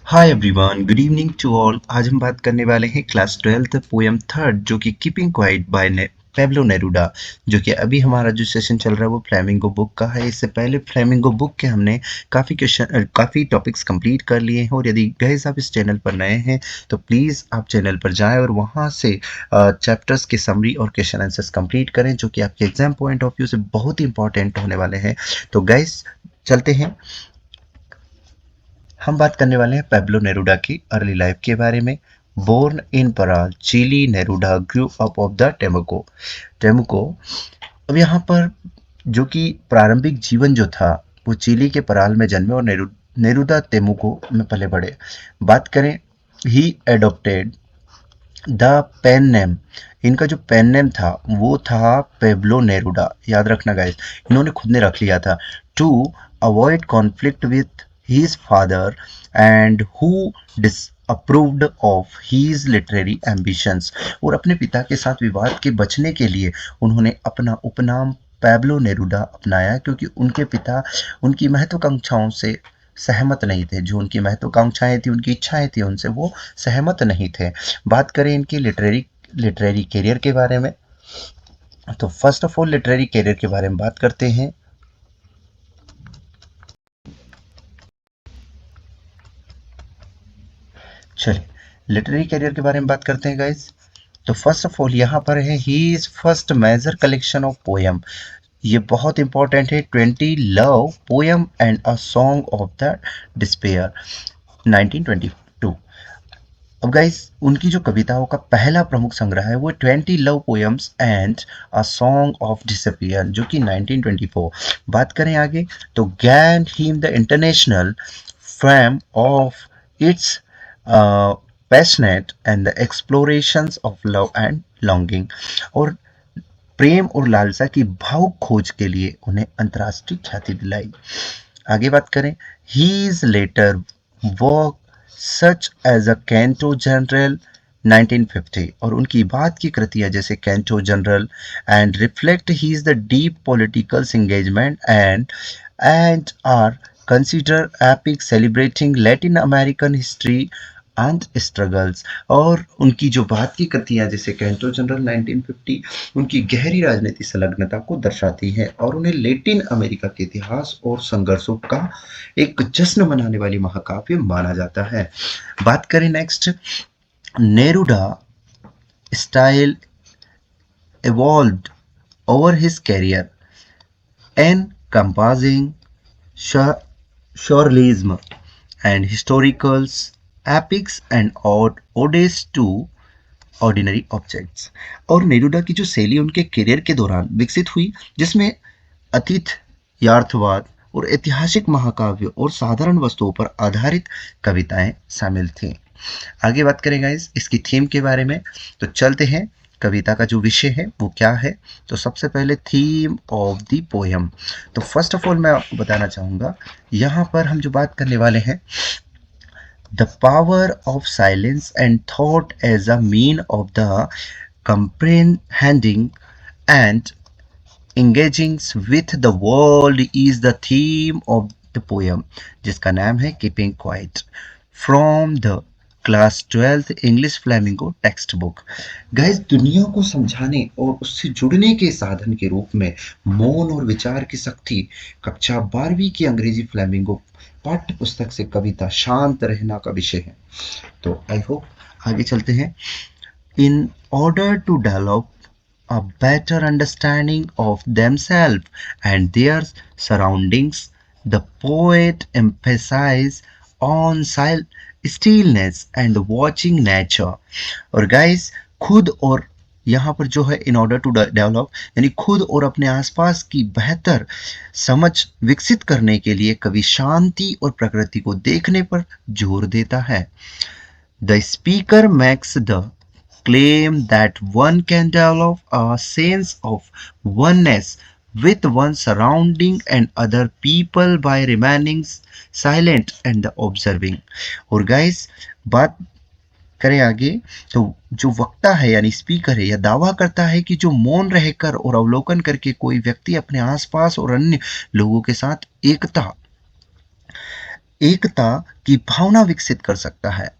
Hi everyone, good evening to all. आज हम बात करने वाले हैं क्लास 12th पोएम थर्ड जो कि कीपिंग क्वाइट बाय पेब्लो नेरूडा, जो कि अभी हमारा जो सेशन चल रहा है वो फ्लेमिंगो बुक का है। इससे पहले फ्लेमिंगो बुक के हमने काफ़ी टॉपिक्स कंप्लीट कर लिए हैं। और यदि गाइस आप इस चैनल पर नए हैं तो प्लीज़ आप चैनल पर जाएं और वहाँ से चैप्टर्स की समरी और क्वेश्चन आंसर्स कंप्लीट करें, जो कि आपके एग्जाम पॉइंट ऑफ व्यू से बहुत ही इंपॉर्टेंट होने वाले हैं। तो गाइस चलते हैं। हम बात करने वाले हैं पेब्लो नेरूडा की अर्ली लाइफ के बारे में। Born in Parral, Chile, Neruda grew up of the Temuco Temuco. अब यहाँ पर जो कि प्रारंभिक जीवन जो था वो चिली के पराल में जन्मे और नेरूदा तेमुको में पले बढ़े। बात करें, ही एडॉप्टेड द पेन नेम। इनका जो पेन नेम था वो था पेब्लो नेरूडा। याद रखना गाइस, इन्होंने खुद ने रख लिया था to avoid conflict with his father and who disapproved of his literary ambitions. और अपने पिता के साथ विवाद के बचने के लिए उन्होंने अपना उपनाम पैब्लो नेरूडा अपनाया, क्योंकि उनके पिता उनकी महत्वाकांक्षाओं से सहमत नहीं थे। जो उनकी महत्वाकांक्षाएं थी, उनकी इच्छाएं थी, उनसे वो सहमत नहीं थे। बात करें इनकी लिटरेरी करियर के बारे में, तो first of all literary career के बारे में बात करते हैं। चलिए, लिटरेरी करियर के बारे में बात करते हैं गाइस। तो फर्स्ट ऑफ ऑल यहाँ पर है he is first major collection of poem. ये बहुत इंपॉर्टेंट है। 20 love poem and a song of the despair, 1922। अब गाइस, उनकी जो कविताओं का पहला प्रमुख संग्रह है वो 20 love poems and a song of disappear, जो कि 1924। बात करें आगे, तो gain him the international fame of its passionate and the explorations of love and longing. और प्रेम और लालसा की भावुक खोज के लिए उन्हें अंतर्राष्ट्रीय ख्याति दिलाई। आगे बात करें, he is later work such as a Canto General, 1950। और उनकी बाद की कृतियां जैसे Canto General and reflect he is the deep political engagement and are consider epic celebrating Latin American history and struggles. और उनकी जो बात की कृतियां जैसे कैंटो जनरल 1950 उनकी गहरी राजनीति संलग्नता को दर्शाती हैं और उन्हें लैटिन अमेरिका के इतिहास और संघर्षों का एक जश्न मनाने वाली महाकाव्य माना जाता है। बात करें next, Neruda style evolved over his career, encompassing surrealism and historicals, epics and odes to ordinary objects. और नेरूडा की जो शैली उनके करियर के दौरान विकसित हुई, जिसमें अतीत, यार्थवाद और ऐतिहासिक महाकाव्य और साधारण वस्तुओं पर आधारित कविताएं शामिल थीं। आगे बात करें गाइस इसकी थीम के बारे में, तो चलते हैं कविता का जो विषय है वो क्या है। तो सबसे पहले थीम ऑफ द पोएम। तो फर्स्ट ऑफ ऑल मैं आपको बताना चाहूँगा, यहाँ पर हम जो बात करने वाले हैं, the power of silence and thought as a mean of the comprehending and engaging with the world is the theme of the poem, जिसका नाम है keeping quiet, from the class 12th English flamingo text book. Guys, दुनिया को समझाने और उससे जुड़ने के साधन के रूप में मौन और विचार की शक्ति, कक्षा 12वीं की अंग्रेजी फ्लेमिंगो पाठ्य पुस्तक से कविता शांत रहना का विषय है। तो आई होप आगे चलते हैं। In order to develop a better understanding of themselves and their surroundings, the poet emphasizes on stillness and watching nature। और guys, खुद और यहाँ पर जो है इन ऑर्डर टू डेवलप यानी खुद और अपने आसपास की बेहतर समझ विकसित करने के लिए कवि शांति और प्रकृति को देखने पर जोर देता है। The speaker makes the claim that one can develop a sense of oneness with one's surrounding and other people by remaining silent and observing। और गाइस, बात करें आगे, तो जो वक्ता है यानी स्पीकर है, यह दावा करता है कि जो मौन रहकर और अवलोकन करके कोई व्यक्ति अपने आसपास और अन्य लोगों के साथ एकता की भावना विकसित कर सकता है।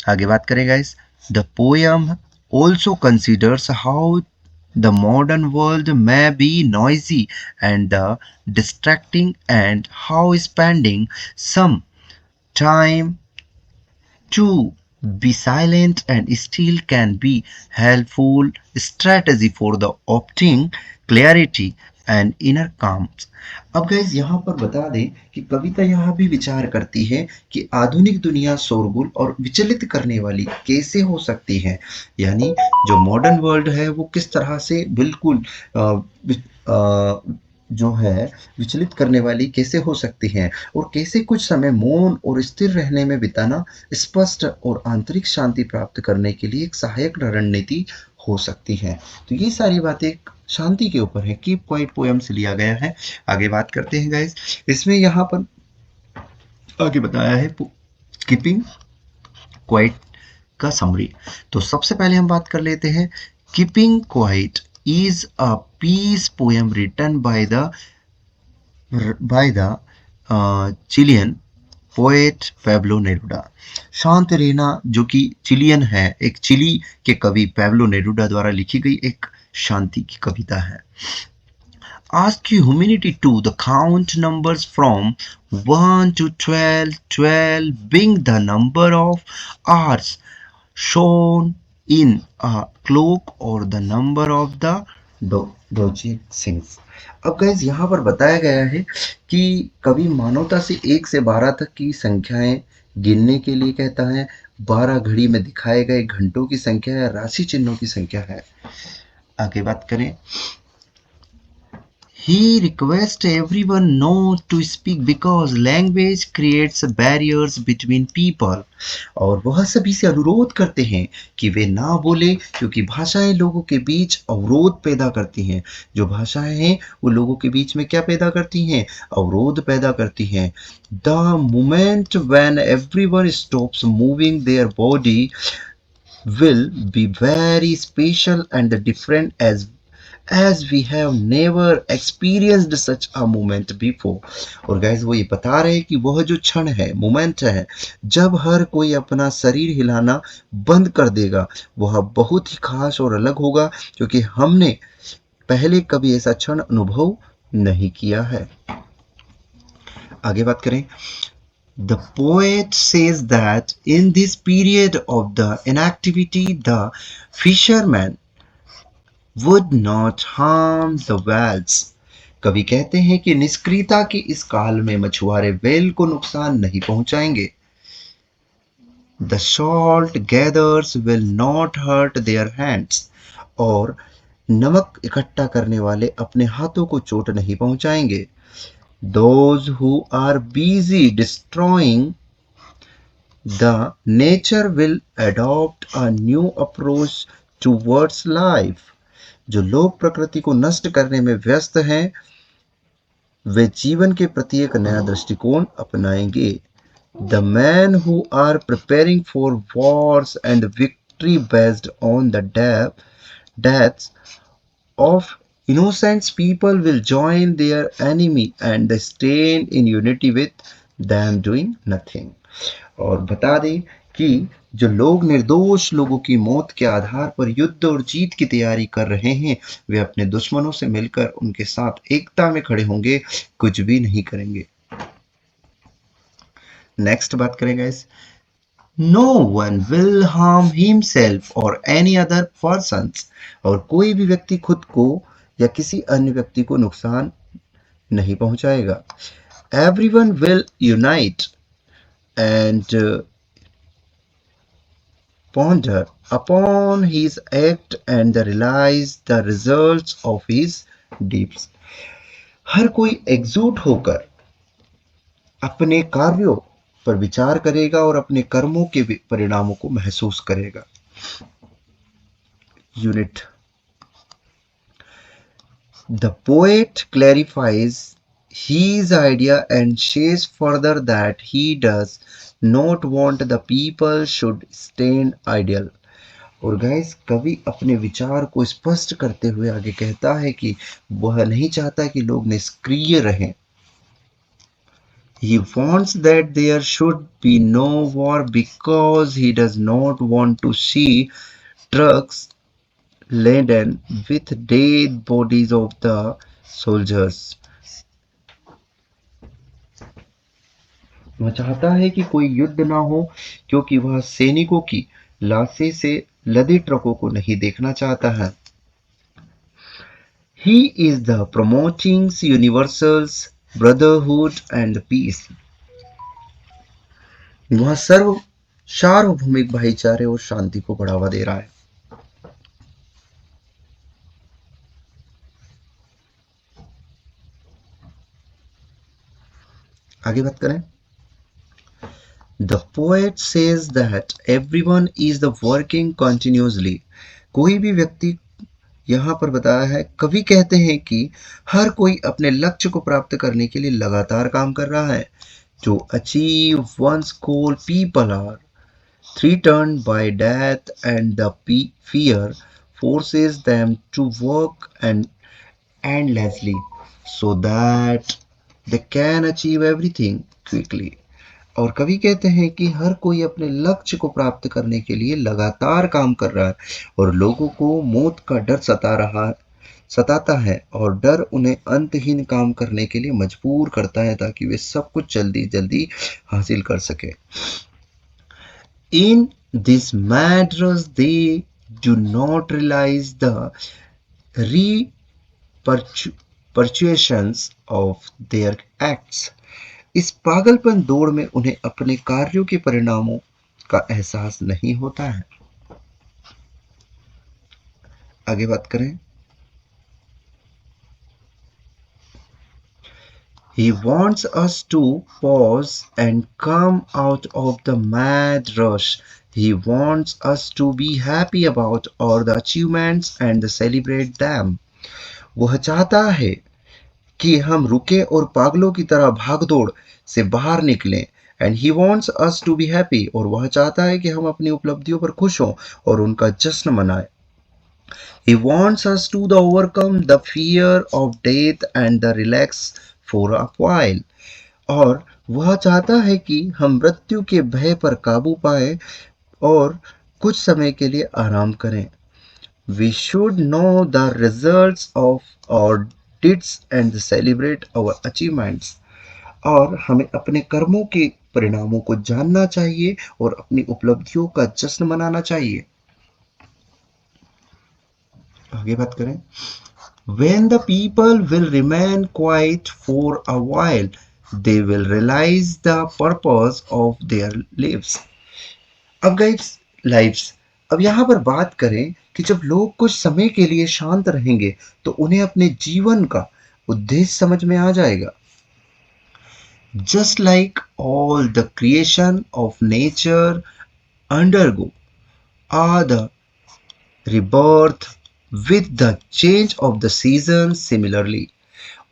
आगे बात करें guys, the poem also considers how the modern world may be noisy and distracting and how spending some time to be silent and still can be helpful strategy for the opting clarity and inner calm। अब guys यहाँ पर बता दें कि कविता यहाँ भी विचार करती है कि आधुनिक दुनिया शोरगुल और विचलित करने वाली कैसे हो सकती है, यानी जो मॉडर्न वर्ल्ड है वो किस तरह से बिल्कुल जो है विचलित करने वाली कैसे हो सकती है, और कैसे कुछ समय मौन और स्थिर रहने में बिताना स्पष्ट और आंतरिक शांति प्राप्त करने के लिए एक सहायक रणनीति हो सकती है। तो ये सारी बातें शांति के ऊपर है, कीप क्वाइट पोयम से लिया गया है। आगे बात करते हैं गाइस, इसमें यहाँ पर आगे बताया है कीपिंग क्वाइट का समरी। तो सबसे पहले हम बात कर लेते हैं, keeping quiet is a piece poem written by the Chilean poet Pablo Neruda. शांत रहना जो कि चिलियन है, एक चिली के कवि पैब्लो नेरुडा द्वारा लिखी गई एक शांति की कविता है। Ask humanity to the count numbers from 1 to 12, 12 being the number of hours shown in a clock or the number of the doji sings। अब गाइज यहाँ पर बताया गया है कि कवि मानवता से 1 से 12 तक की संख्याएं गिनने के लिए कहता है। 12 घड़ी में दिखाए गए घंटों की संख्या या राशि चिन्हों की संख्या है। आगे बात करें, He requests everyone not to speak because language creates barriers between people। और वह सभी से अनुरोध करते हैं कि वे ना बोले क्योंकि भाषाएं लोगों के बीच अवरोध पैदा करती हैं। जो भाषाएं हैं वो लोगों के बीच में क्या पैदा करती हैं? अवरोध पैदा करती हैं। The moment when everyone stops moving their body will be very special and different as we have never experienced such a moment before। और गाइज वो ये बता रहे हैं कि वह जो क्षण है, मोमेंट है, जब हर कोई अपना शरीर हिलाना बंद कर देगा, वह बहुत ही खास और अलग होगा क्योंकि हमने पहले कभी ऐसा क्षण अनुभव नहीं किया है। आगे बात करें, The poet says that in this period of the inactivity the fisherman would not harm the whales। कवि कहते हैं कि निष्क्रियता के इस काल में मछुआरे व्हेल को नुकसान नहीं पहुंचाएंगे। The salt gatherers will not hurt their hands। और नमक इकट्ठा करने वाले अपने हाथों को चोट नहीं पहुंचाएंगे। Those who are busy destroying the nature will adopt a new approach towards life। जो लोग प्रकृति को नष्ट करने में व्यस्त हैं वे जीवन के प्रति एक नया दृष्टिकोण अपनाएंगे। The men who are preparing for wars and victory based on the deaths of innocent people will join their enemy and stand in unity with them doing nothing। और बता दें कि जो लोग निर्दोष लोगों की मौत के आधार पर युद्ध और जीत की तैयारी कर रहे हैं वे अपने दुश्मनों से मिलकर उनके साथ एकता में खड़े होंगे, कुछ भी नहीं करेंगे। नेक्स्ट बात करेंगे इस, no one will harm himself और एनी अदर पर्सन्स। और कोई भी व्यक्ति खुद को या किसी अन्य व्यक्ति को नुकसान नहीं पहुंचाएगा। Everyone will unite and ponder upon his act and realize the results of his deeds। हर कोई एकजुट होकर अपने कार्यों पर विचार करेगा और अपने कर्मों के परिणामों को महसूस करेगा। Unit, the poet clarifies his idea and says further that he does not want the people should stand idle। और गाइस कवि अपने विचार को स्पष्ट करते हुए आगे कहता है कि वह नहीं चाहता कि लोग निष्क्रिय रहें। He wants that there should be no war because he does not want to see trucks laden with dead bodies of the soldiers. वह चाहता है कि कोई युद्ध ना हो क्योंकि वह सैनिकों की लाशें से लदे ट्रकों को नहीं देखना चाहता है. He is the promoting universals brotherhood and peace. वह सार्वभौमिक भाईचारे और शांति को बढ़ावा दे रहा है. आगे बात करें. The poet says that everyone is the working continuously. कोई भी व्यक्ति यहाँ पर बताया है, कवि कहते हैं कि हर कोई अपने लक्ष्य को प्राप्त करने के लिए लगातार काम कर रहा है. To achieve one's goal, people are threatened by death and the fear forces them to work and endlessly so that they can achieve everything quickly. और कवि कहते हैं कि हर कोई अपने लक्ष्य को प्राप्त करने के लिए लगातार काम कर रहा है और लोगों को मौत का डर सताता है और डर उन्हें अंतहीन काम करने के लिए मजबूर करता है ताकि वे सब कुछ जल्दी जल्दी हासिल कर सके. In this mad rush they do not realize the repercussions of their acts. इस पागलपन दौड़ में उन्हें अपने कार्यों के परिणामों का एहसास नहीं होता है. आगे बात करें. He wants us to pause and come out of the mad rush. He wants us to be happy about all the achievements and celebrate them. वह चाहता है कि हम रुके और पागलों की तरह भागदौड़ से बाहर निकलें. And he wants us to be happy, और वह चाहता है कि हम अपनी उपलब्धियों पर खुश हों और उनका जश्न मनाएं. He wants us to overcome the fear of death and the relax for a while. और वह चाहता है कि हम मृत्यु के भय पर काबू पाए और कुछ समय के लिए आराम करें. We should know the results of our deeds and celebrate our achievements. और हमें अपने कर्मों के परिणामों को जानना चाहिए और अपनी उपलब्धियों का जश्न मनाना चाहिए. आगे बात करें. When the people will remain quiet for a while, they will realize the purpose of their lives. अब गाइस लाइव्स, अब यहाँ पर बात करें कि जब लोग कुछ समय के लिए शांत रहेंगे तो उन्हें अपने जीवन का उद्देश्य समझ में आ जाएगा. Just like all the creation of nature undergo are the rebirth with the change of the seasons similarly.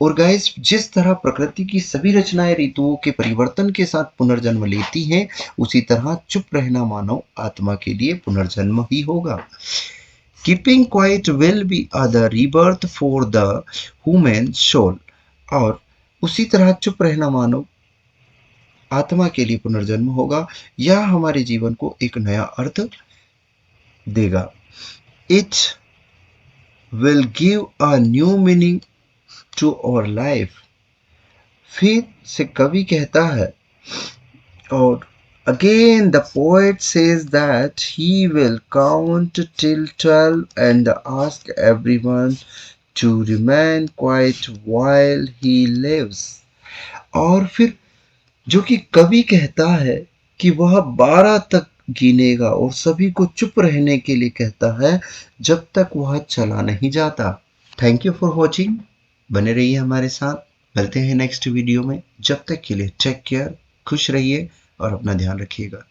और गाइस, जिस तरह प्रकृति की सभी रचनाएं ऋतुओं के परिवर्तन के साथ पुनर्जन्म लेती हैं, उसी तरह चुप रहना मानव आत्मा के लिए पुनर्जन्म ही होगा. Keeping quiet will be the rebirth for the human soul. और उसी तरह चुप रहना मानव आत्मा के लिए पुनर्जन्म होगा. यह हमारे जीवन को एक नया अर्थ देगा. It will give a new meaning to our life. फिर से कवि कहता है, और again the poet says that he will count till 12 and ask everyone to remain quiet while he lives. और फिर जो कि कवि कहता है कि वह 12 तक गिनेगा और सभी को चुप रहने के लिए कहता है जब तक वह चला नहीं जाता. Thank you for watching. बने रहिए हमारे साथ. मिलते हैं नेक्स्ट वीडियो में. जब तक के लिए टेक केयर, खुश रहिए और अपना ध्यान रखिएगा.